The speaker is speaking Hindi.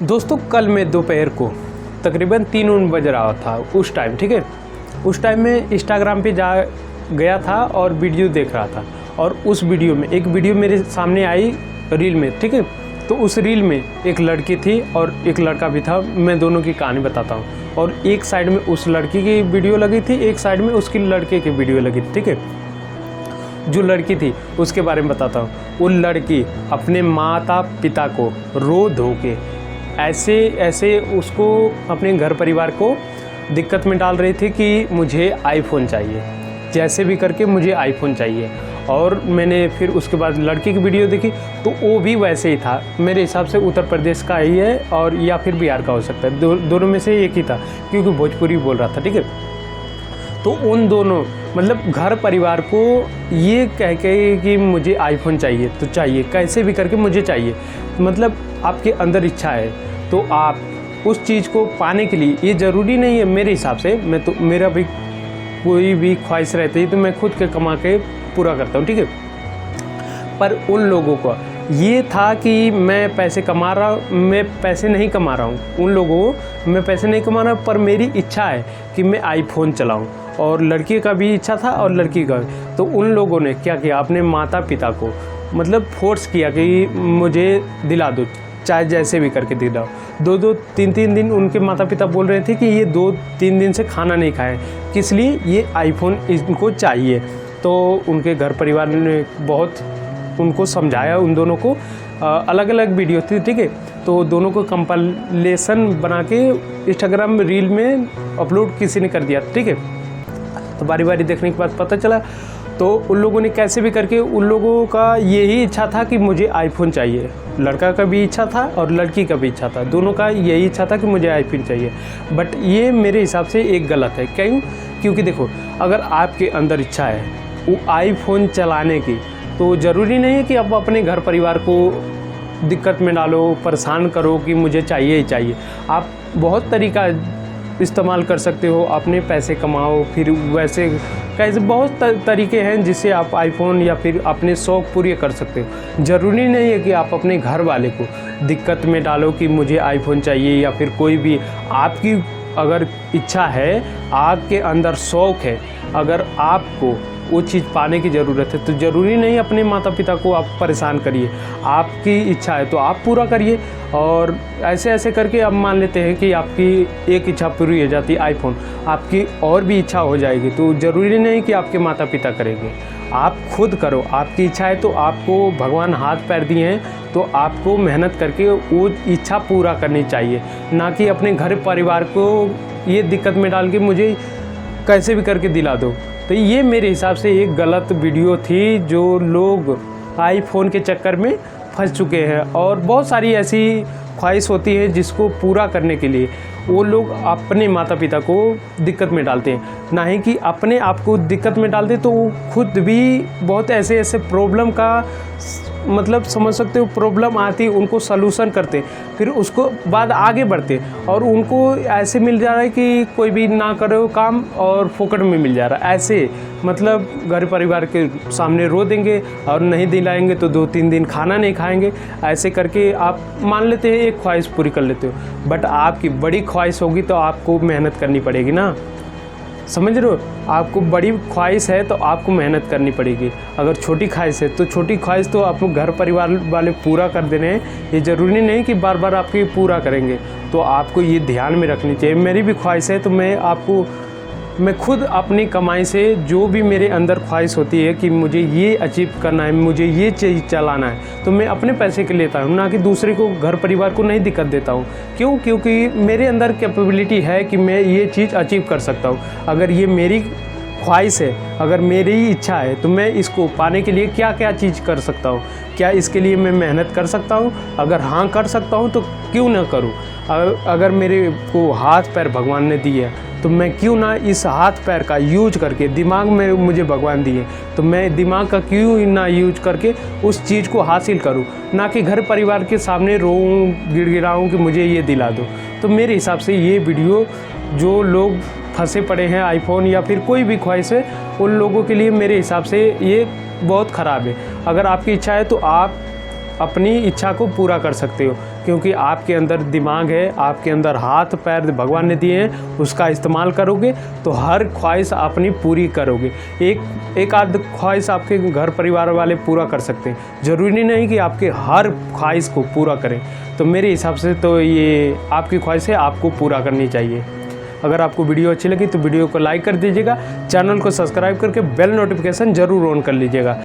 दोस्तों कल मैं दोपहर को तकरीबन 3 बज रहा था उस टाइम, ठीक है। उस टाइम मैं इंस्टाग्राम पे जा गया था और वीडियो देख रहा था, और उस वीडियो में एक वीडियो मेरे सामने आई रील में, ठीक है। तो उस रील में एक लड़की थी और एक लड़का भी था। मैं दोनों की कहानी बताता हूँ। और एक साइड में उस लड़की की वीडियो लगी थी, एक साइड में उसकी लड़के की वीडियो लगी थी, ठीक है। जो लड़की थी उसके बारे में बताता हूँ। वो लड़की अपने माता पिता को रो धो के ऐसे उसको अपने घर परिवार को दिक्कत में डाल रही थी कि मुझे आईफोन चाहिए, जैसे भी करके मुझे आईफोन चाहिए। और मैंने फिर उसके बाद लड़की की वीडियो देखी तो वो भी वैसे ही था। मेरे हिसाब से उत्तर प्रदेश का ही है और या फिर बिहार का हो सकता है, दोनों में से एक ही था, क्योंकि भोजपुरी बोल रहा था, ठीक है। तो उन दोनों मतलब घर परिवार को ये कह के कि मुझे आईफोन चाहिए तो चाहिए, कैसे भी करके मुझे चाहिए। मतलब आपके अंदर इच्छा है तो आप उस चीज़ को पाने के लिए, ये ज़रूरी नहीं है मेरे हिसाब से, मैं तो मेरा भी कोई भी ख्वाहिश रहती है तो मैं खुद के कमा के पूरा करता हूँ, ठीक है। पर उन लोगों को ये था कि मैं पैसे कमा रहा हूँ, मैं पैसे नहीं कमा रहा हूँ। उन लोगों को मैं पैसे नहीं कमा रहा हूँ, पर मेरी इच्छा है कि मैं आईफोन चलाऊँ। और लड़की का भी इच्छा था और लड़की का भी। तो उन लोगों ने क्या किया, अपने माता पिता को मतलब फोर्स किया कि मुझे दिला दो, चाहे जैसे भी करके दिलाओ। 2-2, 3-3 दिन उनके माता पिता बोल रहे थे कि ये 2-3 दिन से खाना नहीं खाए, किस लिए, ये आईफोन इनको चाहिए। तो उनके घर परिवार ने बहुत उनको समझाया, उन दोनों को अलग अलग वीडियो थी, ठीक है। तो दोनों को कंपाइलेशन बना के इंस्टाग्राम रील में अपलोड किसी ने कर दिया, ठीक है। तो बारी बारी देखने के बाद पता चला, तो उन लोगों ने कैसे भी करके, उन लोगों का यही इच्छा था कि मुझे आईफोन चाहिए। लड़का का भी इच्छा था और लड़की का भी इच्छा था, दोनों का यही इच्छा था कि मुझे आईफोन चाहिए। बट ये मेरे हिसाब से एक गलत है। क्यों? क्योंकि देखो, अगर आपके अंदर इच्छा है वो आईफोन चलाने की, तो ज़रूरी नहीं है कि आप अपने घर परिवार को दिक्कत में डालो, परेशान करो कि मुझे चाहिए ही चाहिए। आप बहुत तरीका इस्तेमाल कर सकते हो, अपने पैसे कमाओ, फिर वैसे कैसे बहुत तरीके हैं जिससे आप आईफोन या फिर अपने शौक़ पूरे कर सकते हो। ज़रूरी नहीं है कि आप अपने घर वाले को दिक्कत में डालो कि मुझे आईफोन चाहिए, या फिर कोई भी आपकी अगर इच्छा है, आपके अंदर शौक़ है, अगर आपको वो चीज़ पाने की ज़रूरत है, तो ज़रूरी नहीं अपने माता पिता को आप परेशान करिए। आपकी इच्छा है तो आप पूरा करिए। और ऐसे ऐसे करके अब मान लेते हैं कि आपकी एक इच्छा पूरी हो जाती है आईफोन, आपकी और भी इच्छा हो जाएगी। तो ज़रूरी नहीं कि आपके माता पिता करेंगे, आप खुद करो। आपकी इच्छा है तो आपको भगवान हाथ पैर दिए हैं, तो आपको मेहनत करके वो इच्छा पूरा करनी चाहिए, ना कि अपने घर परिवार को ये दिक्कत में डाल के मुझे कैसे भी करके दिला दो। तो ये मेरे हिसाब से एक गलत वीडियो थी, जो लोग आईफोन के चक्कर में फंस चुके हैं। और बहुत सारी ऐसी ख्वाहिश होती है जिसको पूरा करने के लिए वो लोग अपने माता पिता को दिक्कत में डालते हैं, ना ही कि अपने आप को दिक्कत में डालते। तो वो खुद भी बहुत ऐसे ऐसे प्रॉब्लम का मतलब समझ सकते हो, प्रॉब्लम आती, उनको सलूशन करते, फिर उसको बाद आगे बढ़ते। और उनको ऐसे मिल जा रहा है कि कोई भी ना करे काम और फोकट में मिल जा रहा है। ऐसे मतलब घर परिवार के सामने रो देंगे और नहीं दिलाएंगे तो 2-3 दिन खाना नहीं खाएंगे। ऐसे करके आप मान लेते हैं एक ख्वाहिश पूरी कर लेते हो। बट आपकी बड़ी ख्वाहिश होगी तो आपको मेहनत करनी पड़ेगी ना, समझ रहे हो। आपको बड़ी ख्वाहिश है तो आपको मेहनत करनी पड़ेगी। अगर छोटी ख्वाहिश है तो छोटी ख्वाहिश तो आप घर परिवार वाले पूरा कर देने हैं, ये ज़रूरी नहीं कि बार बार आपके पूरा करेंगे। तो आपको ये ध्यान में रखनी चाहिए। मेरी भी ख्वाहिश है तो मैं खुद अपनी कमाई से जो भी मेरे अंदर ख्वाहिश होती है कि मुझे ये अचीव करना है, मुझे ये चीज़ चलाना है, तो मैं अपने पैसे के लेता हूँ, ना कि दूसरे को, घर परिवार को नहीं दिक्कत देता हूँ। क्यों? क्योंकि मेरे अंदर कैपेबिलिटी है कि मैं ये चीज़ अचीव कर सकता हूँ। अगर ये मेरी ख्वाहिश है, अगर मेरी इच्छा है, तो मैं इसको पाने के लिए क्या क्या चीज़ कर सकता हूँ, क्या इसके लिए मैं मेहनत कर सकता हूँ। अगर हाँ कर सकता हूँ तो क्यों ना करूँ। अगर मेरे को हाथ पैर भगवान ने दिए तो मैं क्यों ना इस हाथ पैर का यूज करके, दिमाग में मुझे भगवान दिए तो मैं दिमाग का क्यों ना यूज करके उस चीज़ को हासिल करूं, ना कि घर परिवार के सामने रोऊं, गिड़गिड़ाऊं कि मुझे ये दिला दो। तो मेरे हिसाब से ये वीडियो, जो लोग फंसे पड़े हैं आईफोन या फिर कोई भी ख्वाहिश है, उन लोगों के लिए मेरे हिसाब से ये बहुत ख़राब है। अगर आपकी इच्छा है तो आप अपनी इच्छा को पूरा कर सकते हो, क्योंकि आपके अंदर दिमाग है, आपके अंदर हाथ पैर भगवान ने दिए हैं, उसका इस्तेमाल करोगे तो हर ख्वाहिश अपनी पूरी करोगे। एक आध ख्वाहिश आपके घर परिवार वाले पूरा कर सकते हैं, ज़रूरी नहीं कि आपके हर ख्वाहिश को पूरा करें। तो मेरे हिसाब से तो ये आपकी ख्वाहिश है, आपको पूरा करनी चाहिए। अगर आपको वीडियो अच्छी लगी तो वीडियो को लाइक कर दीजिएगा, चैनल को सब्सक्राइब करके बेल नोटिफिकेशन ज़रूर ऑन कर लीजिएगा।